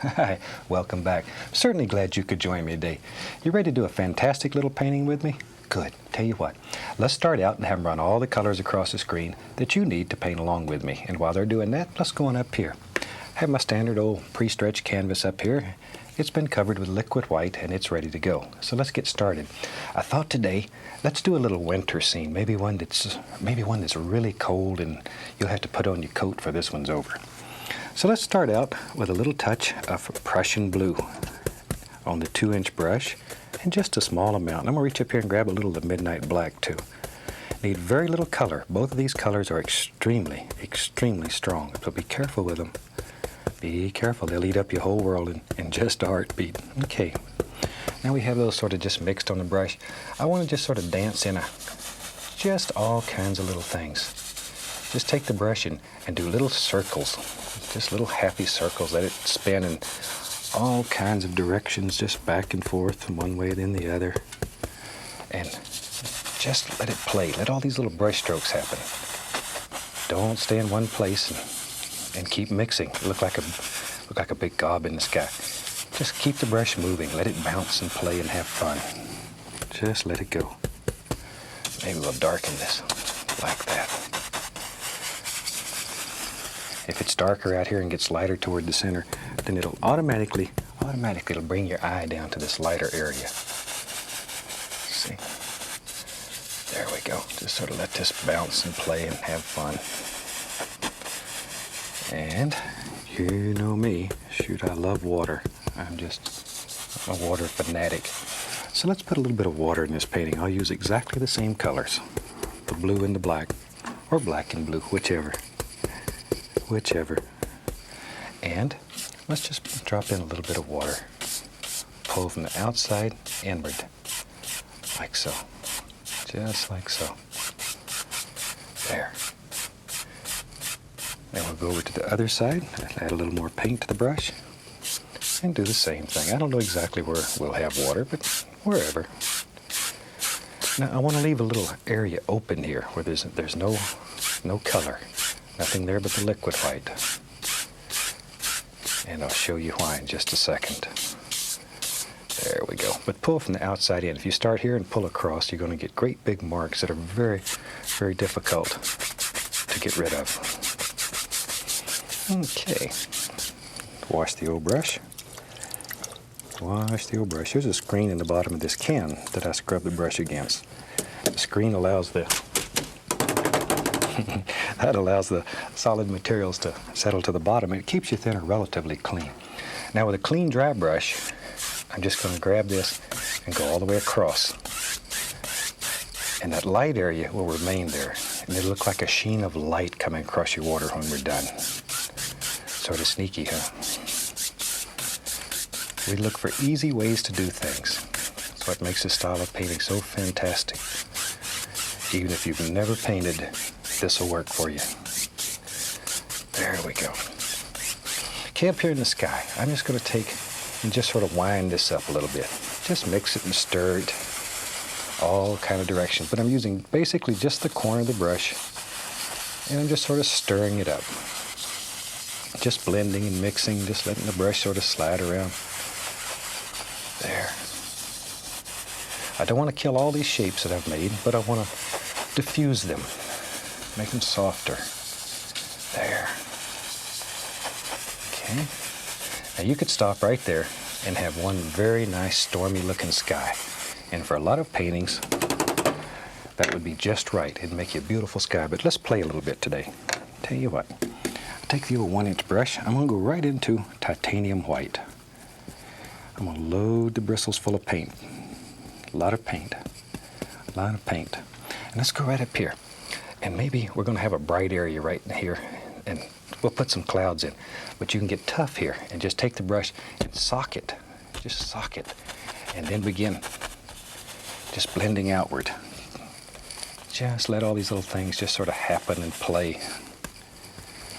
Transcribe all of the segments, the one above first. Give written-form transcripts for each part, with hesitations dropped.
Hi, welcome back. Certainly glad you could join me today. You ready to do a fantastic little painting with me? Good. Tell you what, let's start out and have them run all the colors across the screen that you need to paint along with me. And while they're doing that, let's go on up here. I have my standard old pre-stretched canvas up here. It's been covered with liquid white and it's ready to go. So let's get started. I thought today, let's do a little winter scene. Maybe one that's really cold and you'll have to put on your coat for this one's over. So let's start out with a little touch of Prussian blue on the 2-inch brush and just a small amount. I'm gonna reach up here and grab a little of the midnight black too. Need very little color. Both of these colors are extremely, extremely strong. So be careful with them. Be careful, they'll eat up your whole world in just a heartbeat. Okay, now we have those sort of just mixed on the brush. I want to just sort of dance in just all kinds of little things. Just take the brush and do little circles, just little happy circles. Let it spin in all kinds of directions, just back and forth from one way then the other. And just let it play. Let all these little brush strokes happen. Don't stay in one place and keep mixing. Look like a big gob in the sky. Just keep the brush moving. Let it bounce and play and have fun. Just let it go. Maybe we'll darken this like that. If it's darker out here and gets lighter toward the center, then it'll automatically it'll bring your eye down to this lighter area. See? There we go. Just sort of let this bounce and play and have fun. And you know me, shoot, I love water. I'm a water fanatic. So let's put a little bit of water in this painting. I'll use exactly the same colors, the blue and the black, or black and blue, whichever. And let's just drop in a little bit of water. Pull from the outside inward, like so, just like so. There. Then we'll go over to the other side, add a little more paint to the brush, and do the same thing. I don't know exactly where we'll have water, but wherever. Now I want to leave a little area open here where there's no color, nothing there but the liquid white. And I'll show you why in just a second. There we go. But pull from the outside in. If you start here and pull across, you're going to get great big marks that are very, very difficult to get rid of. Okay, wash the old brush. Here's a screen in the bottom of this can that I scrub the brush against. The screen allows the solid materials to settle to the bottom, and it keeps your thinner relatively clean. Now with a clean dry brush, I'm just going to grab this and go all the way across. And that light area will remain there, and it'll look like a sheen of light coming across your water when we're done. Sort of sneaky, huh? We look for easy ways to do things. That's what makes this style of painting so fantastic. Even if you've never painted, this will work for you. There we go. Okay, up here in the sky, I'm just going to take and just sort of wind this up a little bit. Just mix it and stir it all kind of directions. But I'm using basically just the corner of the brush, and I'm just sort of stirring it up. Just blending and mixing, just letting the brush sort of slide around. There. I don't want to kill all these shapes that I've made, but I want to diffuse them, make them softer. There. Okay. Now you could stop right there and have one very nice stormy looking sky. And for a lot of paintings, that would be just right. It'd make you a beautiful sky. But let's play a little bit today. Tell you what. Take the old 1-inch brush. I'm going to go right into titanium white. I'm going to load the bristles full of paint. A lot of paint. And let's go right up here. And maybe we're going to have a bright area right in here. And we'll put some clouds in. But you can get tough here and just take the brush and sock it. Just sock it. And then begin just blending outward. Just let all these little things just sort of happen and play.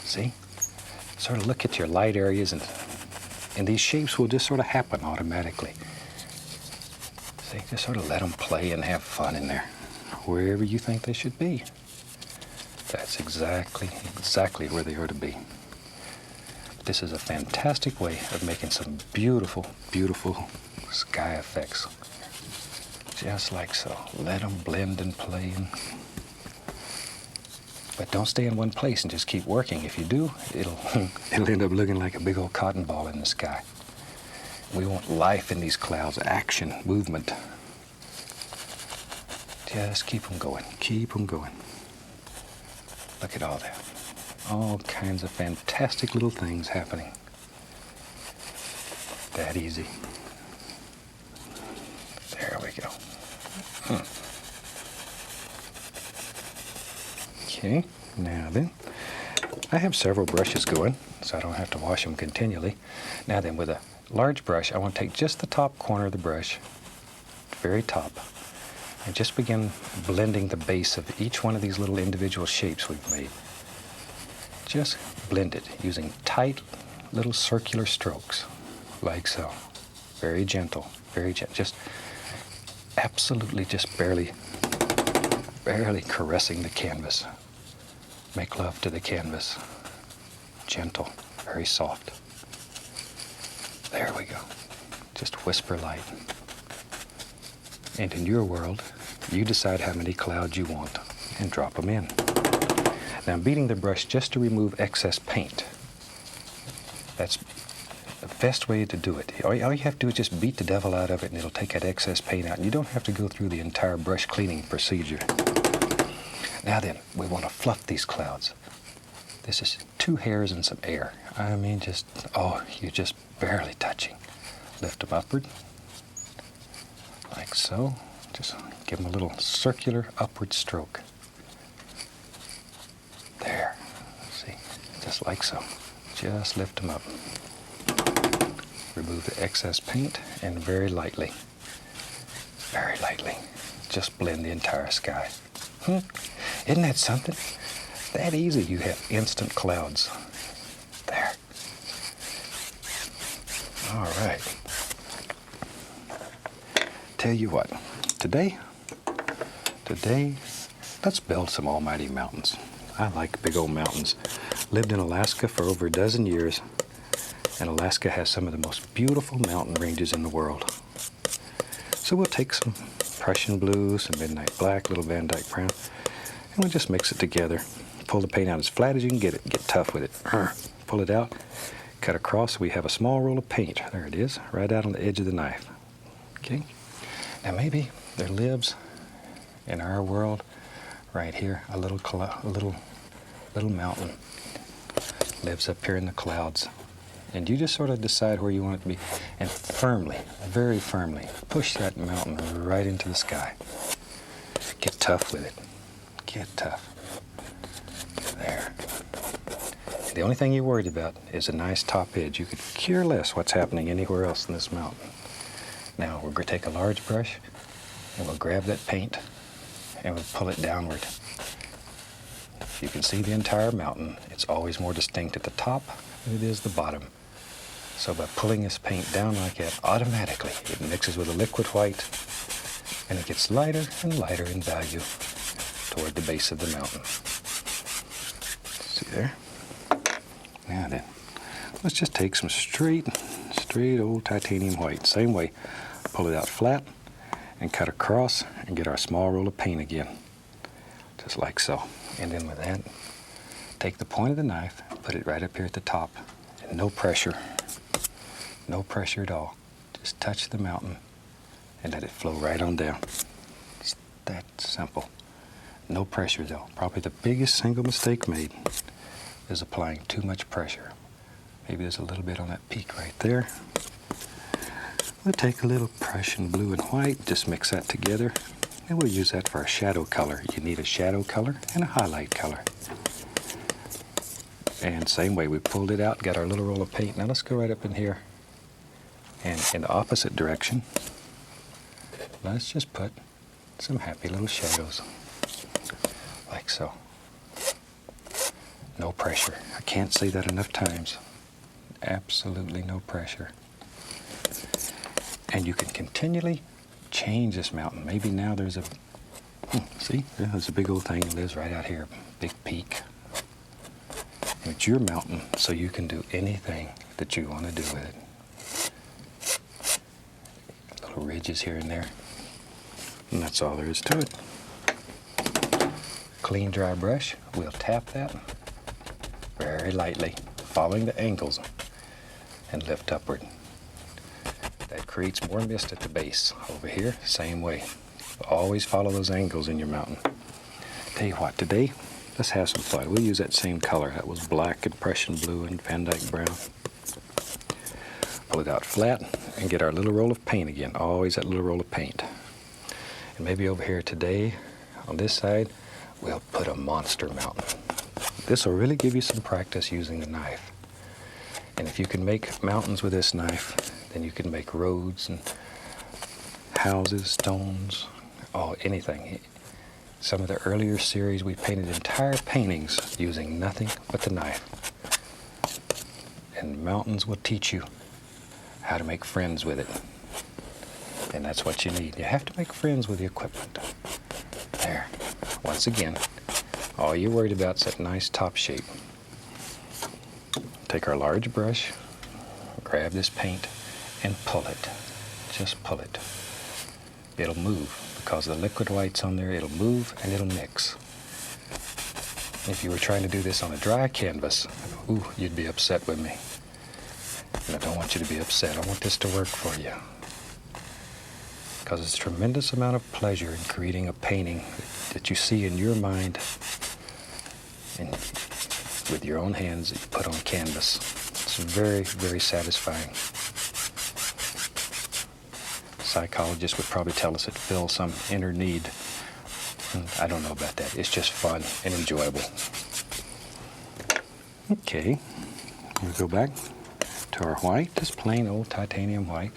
See? Sort of look at your light areas, and these shapes will just sort of happen automatically. See? Just sort of let them play and have fun in there, wherever you think they should be. That's exactly where they are to be. this is a fantastic way of making some beautiful, beautiful sky effects. Just like so. Let them blend and play. But don't stay in one place and just keep working. If you do, it'll end up looking like a big old cotton ball in the sky. We want life in these clouds, action, movement. Just keep them going, keep them going. Look at all that. All kinds of fantastic little things happening. That easy. There we go. Okay, now then, I have several brushes going, so I don't have to wash them continually. Now then, with a large brush, I want to take just the top corner of the brush, very top, and just begin blending the base of each one of these little individual shapes we've made. Just blend it using tight little circular strokes, like so. Very gentle, just absolutely just barely caressing the canvas. Make love to the canvas. Gentle, very soft. There we go. Just whisper light. And in your world, you decide how many clouds you want and drop them in. Now I'm beating the brush just to remove excess paint. That's the best way to do it. All you have to do is just beat the devil out of it and it'll take that excess paint out. And you don't have to go through the entire brush cleaning procedure. Now then, we want to fluff these clouds. This is 2 hairs and some air. I mean, just, oh, you're just barely touching. Lift them upward, like so. Just give them a little circular upward stroke. There, see, just like so. Just lift them up. Remove the excess paint and very lightly, just blend the entire sky. Isn't that something? That easy, you have instant clouds. There. All right. Tell you what, today, let's build some almighty mountains. I like big old mountains. Lived in Alaska for over a dozen years, and Alaska has some of the most beautiful mountain ranges in the world. So we'll take some Prussian blue, some midnight black, little Van Dyke brown, and we'll just mix it together. Pull the paint out as flat as you can get it. Get tough with it. Pull it out, cut across. We have a small roll of paint. There it is, right out on the edge of the knife. Okay. Now maybe there lives in our world, right here, a little mountain lives up here in the clouds. And you just sort of decide where you want it to be, and firmly, very firmly, push that mountain right into the sky. Get tough with it. Get tough. There. The only thing you're worried about is a nice top edge. You could care less what's happening anywhere else in this mountain. Now we're going to take a large brush, and we'll grab that paint, and we'll pull it downward. You can see the entire mountain. It's always more distinct at the top than it is the bottom. So by pulling this paint down like that, automatically it mixes with a liquid white, and it gets lighter and lighter in value toward the base of the mountain. See there? Now then, let's just take some straight old titanium white. Same way, pull it out flat and cut across and get our small roll of paint again. Just like so. And then with that, take the point of the knife, put it right up here at the top, and no pressure at all. Just touch the mountain and let it flow right on down. It's that simple. No pressure though. Probably the biggest single mistake made is applying too much pressure. Maybe there's a little bit on that peak right there. We'll take a little Prussian blue and white, just mix that together, and we'll use that for a shadow color. You need a shadow color and a highlight color. And same way, we pulled it out, got our little roll of paint. Now let's go right up in here, and in the opposite direction, let's just put some happy little shadows, like so. No pressure. I can't say that enough times. Absolutely no pressure. And you can continually change this mountain. Maybe now there's a, see, there's a big old thing that lives right out here, big peak. It's your mountain, so you can do anything that you want to do with it. Little ridges here and there. And that's all there is to it. Clean, dry brush. We'll tap that very lightly, following the angles, and lift upward. That creates more mist at the base. Over here, same way. Always follow those angles in your mountain. Tell you what, today, let's have some fun. We'll use that same color. That was black and Prussian blue and Van Dyke brown. Pull it out flat and get our little roll of paint again. Always that little roll of paint. And maybe over here today, on this side, we'll put a monster mountain. This will really give you some practice using the knife. And if you can make mountains with this knife, then you can make roads and houses, stones, anything. Some of the earlier series, we painted entire paintings using nothing but the knife. And mountains will teach you how to make friends with it. And that's what you need. You have to make friends with the equipment. There. Once again, all you're worried about is that nice top shape. Take our large brush, grab this paint, and pull it. Just pull it. It'll move. Because the liquid white's on there, it'll move and it'll mix. If you were trying to do this on a dry canvas, you'd be upset with me. And I don't want you to be upset. I want this to work for you. Because it's a tremendous amount of pleasure in creating a painting that you see in your mind and with your own hands that you put on canvas. It's very, very satisfying. Psychologists would probably tell us it fills some inner need. I don't know about that. It's just fun and enjoyable. Okay, we'll go back to our white, just plain old titanium white.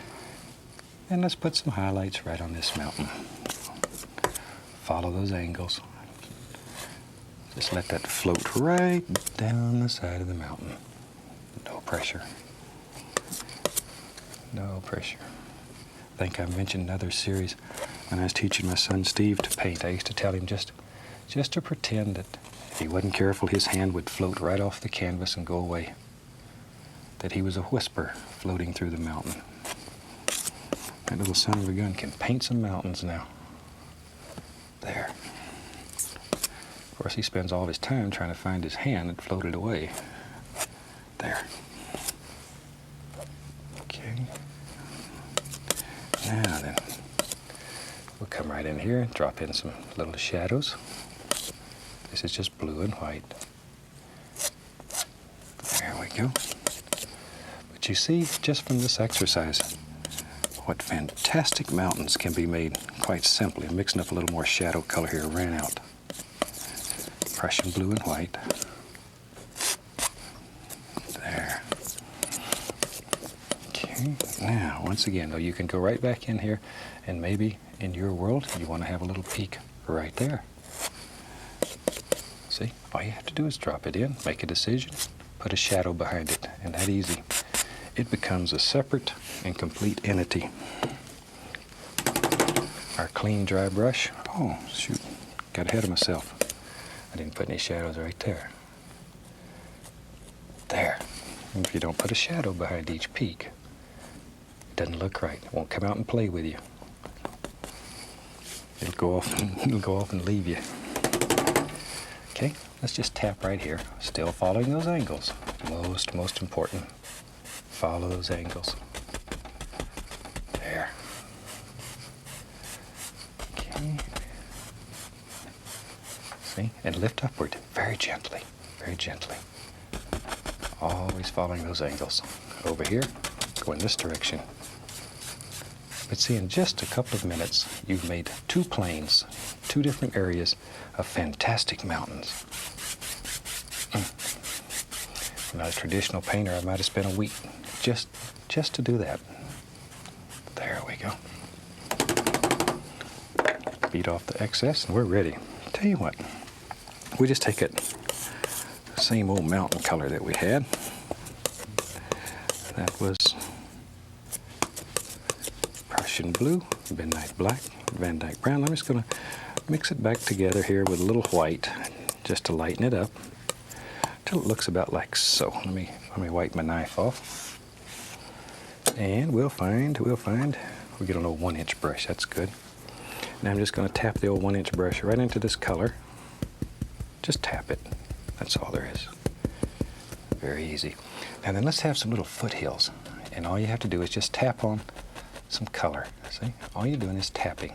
And let's put some highlights right on this mountain. Follow those angles. Just let that float right down the side of the mountain. No pressure. No pressure. I think I mentioned another series when I was teaching my son Steve to paint. I used to tell him just to pretend that if he wasn't careful, his hand would float right off the canvas and go away. That he was a whisper floating through the mountain. That little son of a gun can paint some mountains now. There. Of course, he spends all of his time trying to find his hand that floated away. There. Okay. Now then, we'll come right in here and drop in some little shadows. This is just blue and white. There we go. But you see, just from this exercise, what fantastic mountains can be made quite simply. I'm mixing up a little more shadow color here, ran out. Prussian blue and white. There. Okay, now, once again, though, you can go right back in here, and maybe in your world, you want to have a little peak right there. See, all you have to do is drop it in, make a decision, put a shadow behind it, and that easy. It becomes a separate and complete entity. Our clean, dry brush. Oh, shoot, got ahead of myself. I didn't put any shadows right there. There. And if you don't put a shadow behind each peak, it doesn't look right. It won't come out and play with you. It'll go off and leave you. Okay, let's just tap right here. Still following those angles. Most important. Follow those angles. There. Okay. See? And lift upward very gently, very gently. Always following those angles. Over here, go in this direction. But see, in just a couple of minutes, you've made two plains, two different areas of fantastic mountains. If I'm not a traditional painter, I might have spent a week just to do that. There we go. Beat off the excess, and we're ready. Tell you what, we just take it the same old mountain color that we had. That was Prussian blue, midnight black, Van Dyke brown. I'm just going to mix it back together here with a little white just to lighten it up, till it looks about like so. Let me wipe my knife off. And we'll get an old 1-inch brush. That's good. Now I'm just going to tap the old 1-inch brush right into this color. Just tap it. That's all there is. Very easy. And then let's have some little foothills. And all you have to do is just tap on some color. See? All you're doing is tapping.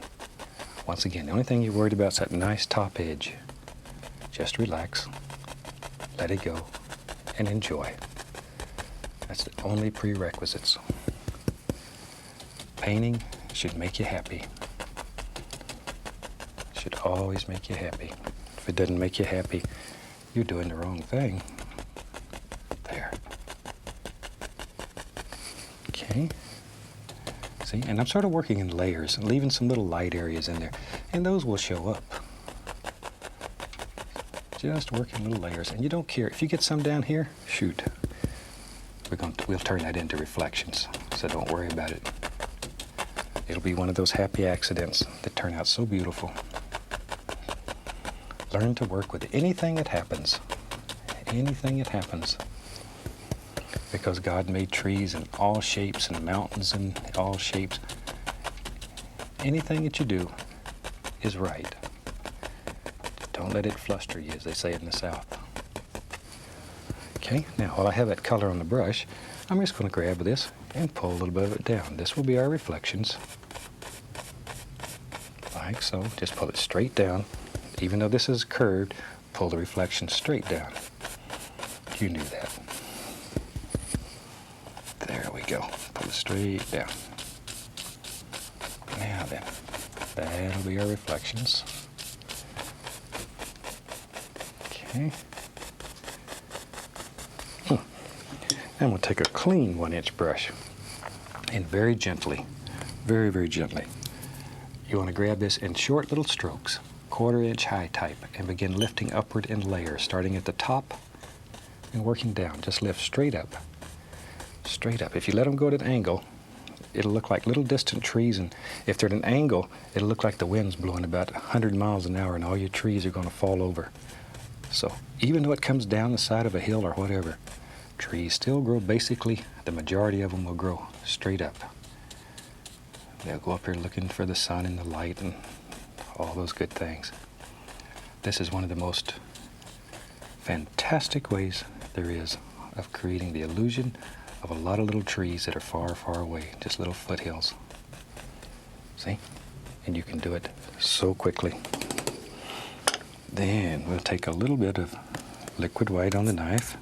Once again, the only thing you're worried about is that nice top edge. Just relax, let it go, and enjoy. That's the only prerequisites. Painting should make you happy. Should always make you happy. If it doesn't make you happy, you're doing the wrong thing. There. Okay. See, and I'm sort of working in layers and leaving some little light areas in there, and those will show up. Just working little layers, and you don't care if you get some down here. Shoot, we'll turn that into reflections, so don't worry about it. It'll be one of those happy accidents that turn out so beautiful. Learn to work with anything that happens. Anything that happens. Because God made trees in all shapes and mountains in all shapes. Anything that you do is right. Don't let it fluster you, as they say in the South. Okay, now while I have that color on the brush, I'm just going to grab this and pull a little bit of it down. This will be our reflections. Like so. Just pull it straight down. Even though this is curved, pull the reflection straight down. You knew that. There we go. Pull it straight down. Now then, that'll be our reflections. Okay. And we'll take a clean 1-inch brush and very gently, very, very gently, you want to grab this in short little strokes, 1/4 inch high type, and begin lifting upward in layers, starting at the top and working down. Just lift straight up. Straight up. If you let them go at an angle, it'll look like little distant trees, and if they're at an angle, it'll look like the wind's blowing about 100 miles an hour and all your trees are going to fall over. So even though it comes down the side of a hill or whatever, trees still grow basically, the majority of them will grow straight up. They'll go up here looking for the sun and the light and all those good things. This is one of the most fantastic ways there is of creating the illusion of a lot of little trees that are far, far away, just little foothills. See? And you can do it so quickly. Then we'll take a little bit of liquid white on the knife.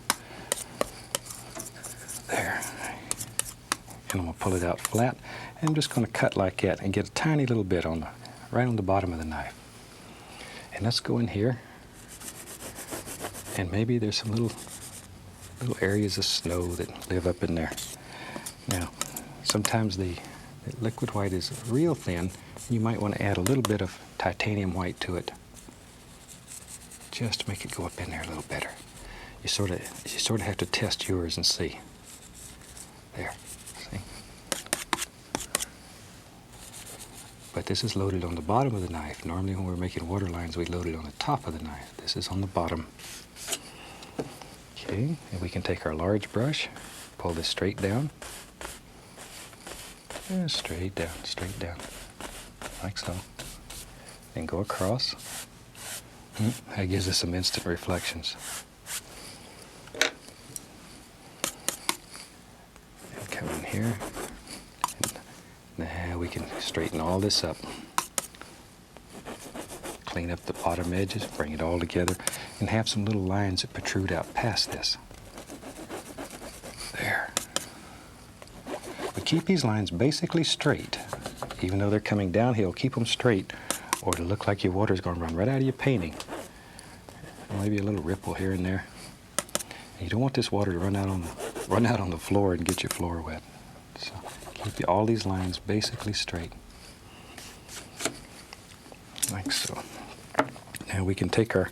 There. And I'm going to pull it out flat. And I'm just going to cut like that and get a tiny little bit on right on the bottom of the knife. And let's go in here. And maybe there's some little areas of snow that live up in there. Now, sometimes the liquid white is real thin. You might want to add a little bit of titanium white to it, just to make it go up in there a little better. You sort of have to test yours and see. There, see? But this is loaded on the bottom of the knife. Normally when we're making water lines, we load it on the top of the knife. This is on the bottom. Okay, and we can take our large brush, pull this straight down, and straight down, like so. Then go across. That gives us some instant reflections. And come in here. And now we can straighten all this up. Clean up the bottom edges, bring it all together, and have some little lines that protrude out past this. There. But keep these lines basically straight. Even though they're coming downhill, keep them straight, or it'll look like your water's going to run right out of your painting. Maybe a little ripple here and there. You don't want this water to run out on the floor and get your floor wet. So keep all these lines basically straight, like so. Now we can take our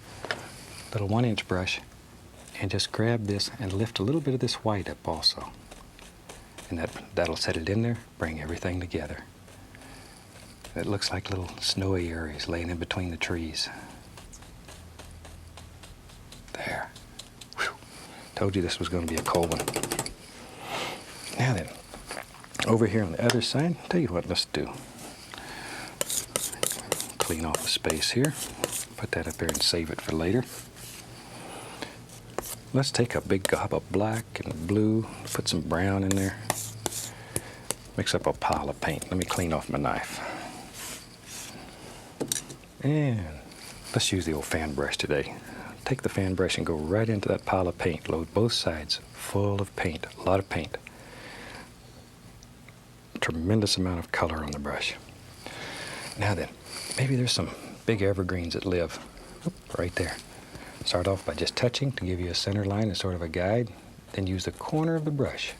little 1-inch brush and just grab this and lift a little bit of this white up also. And that'll set it in there, bring everything together. It looks like little snowy areas laying in between the trees. There. Whew. Told you this was going to be a cold one. Now then, over here on the other side, tell you what, let's do. Clean off the space here. Put that up there and save it for later. Let's take a big gob of black and blue, put some brown in there. Mix up a pile of paint. Let me clean off my knife. And let's use the old fan brush today. Take the fan brush and go right into that pile of paint. Load both sides full of paint, a lot of paint. Tremendous amount of color on the brush. Now then, maybe there's some big evergreens that live right there. Start off by just touching to give you a center line as sort of a guide. Then use the corner of the brush.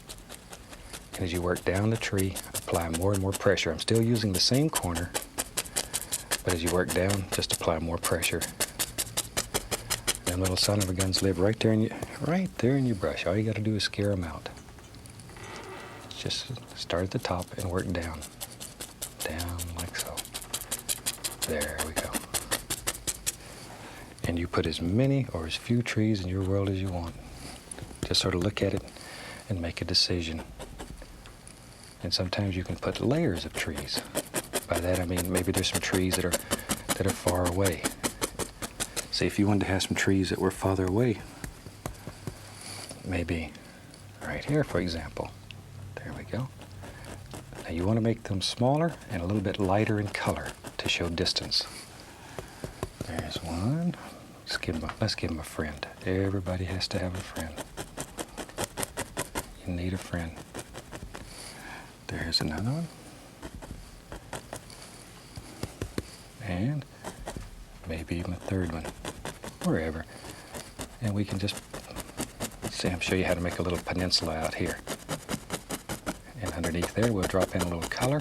And as you work down the tree, apply more and more pressure. I'm still using the same corner, but as you work down, just apply more pressure. Them little son of a guns live right there in your brush. All you got to do is scare them out. Just start at the top and work down. Down like so. There we go. And you put as many or as few trees in your world as you want. Just sort of look at it and make a decision. And sometimes you can put layers of trees. By that I mean maybe there's some trees that are far away. Say if you wanted to have some trees that were farther away, maybe right here, for example. There we go. Now you want to make them smaller and a little bit lighter in color to show distance. There's one. Let's give him a friend. Everybody has to have a friend. You need a friend. There's another one. And maybe even a third one. Wherever. And we can just see, I'm show you how to make a little peninsula out here. And underneath there, we'll drop in a little color.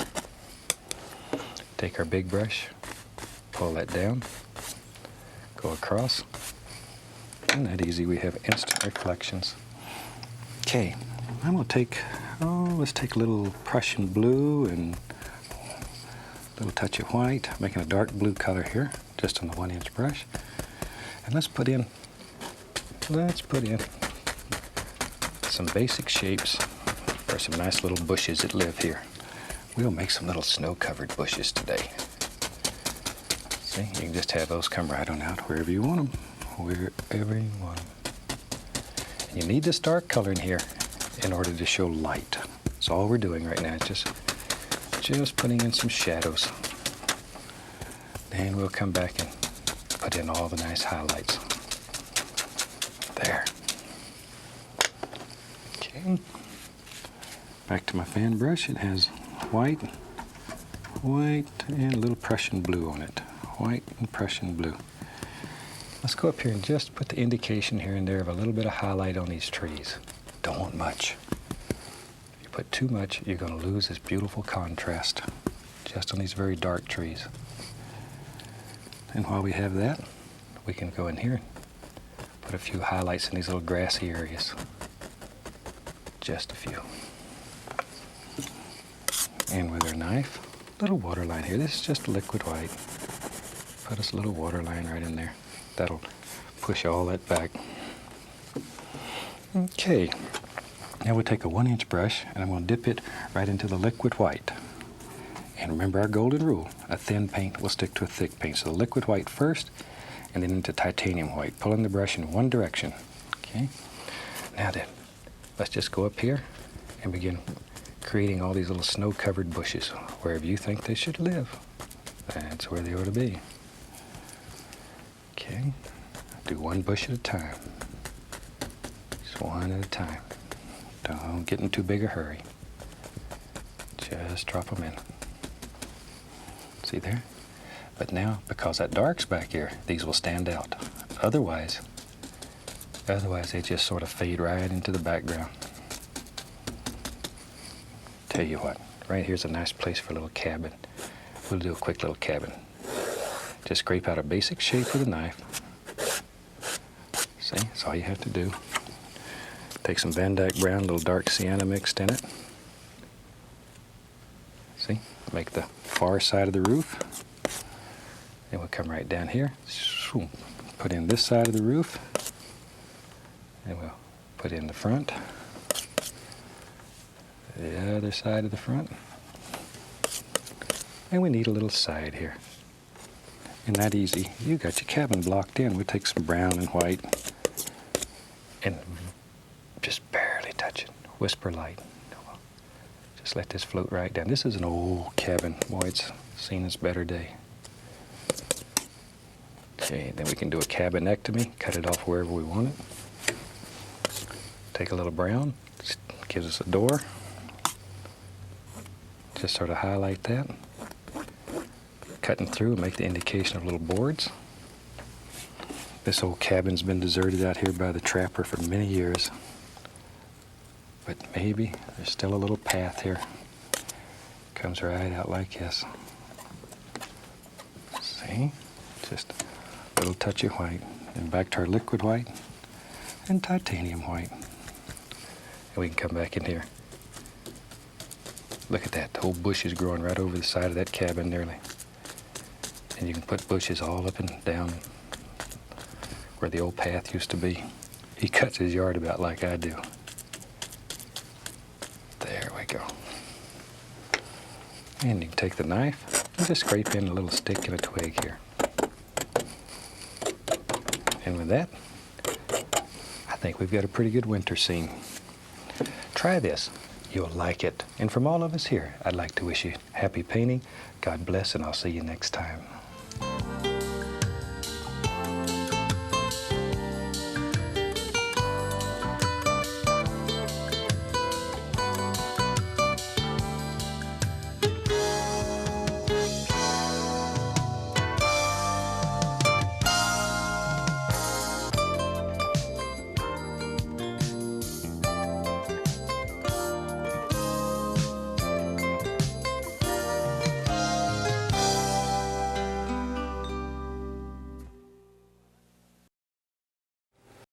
Take our big brush, pull that down, go across. Isn't that easy? We have instant reflections. Okay, I'm going to take, let's take a little Prussian blue and a little touch of white, making a dark blue color here, just on the 1-inch brush. And let's put in some basic shapes for some nice little bushes that live here. We'll make some little snow-covered bushes today. See, you can just have those come right on out wherever you want them. Wherever you want them. And you need this dark color in here in order to show light. That's all we're doing right now. It's just putting in some shadows. Then we'll come back and put in all the nice highlights. There. Okay. Back to my fan brush. It has white, and a little Prussian blue on it. White and Prussian blue. Let's go up here and just put the indication here and there of a little bit of highlight on these trees. Don't want much. If you put too much, you're going to lose this beautiful contrast just on these very dark trees. And while we have that, we can go in here and put a few highlights in these little grassy areas. Just a few. And with our knife, little waterline here. This is just liquid white. Put us a little waterline right in there. That'll push all that back. Okay, now we'll take a 1-inch brush and I'm going to dip it right into the liquid white. And remember our golden rule, a thin paint will stick to a thick paint. So the liquid white first and then into titanium white, pulling the brush in one direction. Okay, now then, let's just go up here and begin creating all these little snow-covered bushes wherever you think they should live. That's where they ought to be. Okay, do one bush at a time. Just one at a time. Don't get in too big a hurry. Just drop them in. See there? But now, because that dark's back here, these will stand out. Otherwise they just sort of fade right into the background. Tell you what, right here's a nice place for a little cabin. We'll do a quick little cabin. Just scrape out a basic shape with a knife. See, that's all you have to do. Take some Van Dyke brown, a little dark sienna mixed in it. See, make the far side of the roof. Then we'll come right down here. Put in this side of the roof. And we'll Put in the front, the other side of the front, and we need a little side here. And that easy. You got your cabin blocked in. We take some brown and white and just barely touch it. Whisper light. Just let this float right down. This is an old cabin. Boy, it's seen its better day. Okay, then we can do a cabinectomy. Cut it off wherever we want it. Take a little brown. Just gives us a door. Just sort of highlight that. Cutting through and make the indication of little boards. This old cabin's been deserted out here by the trapper for many years. But maybe there's still a little path here. Comes right out like this. See? Just a little touch of white. And back to our liquid white and titanium white. And we can come back in here. Look at that. The whole bush is growing right over the side of that cabin nearly. And you can put bushes all up and down where the old path used to be. He cuts his yard about like I do. There we go. And you can take the knife and just scrape in a little stick and a twig here. And with that, I think we've got a pretty good winter scene. Try this. You'll like it. And from all of us here, I'd like to wish you happy painting. God bless, and I'll see you next time.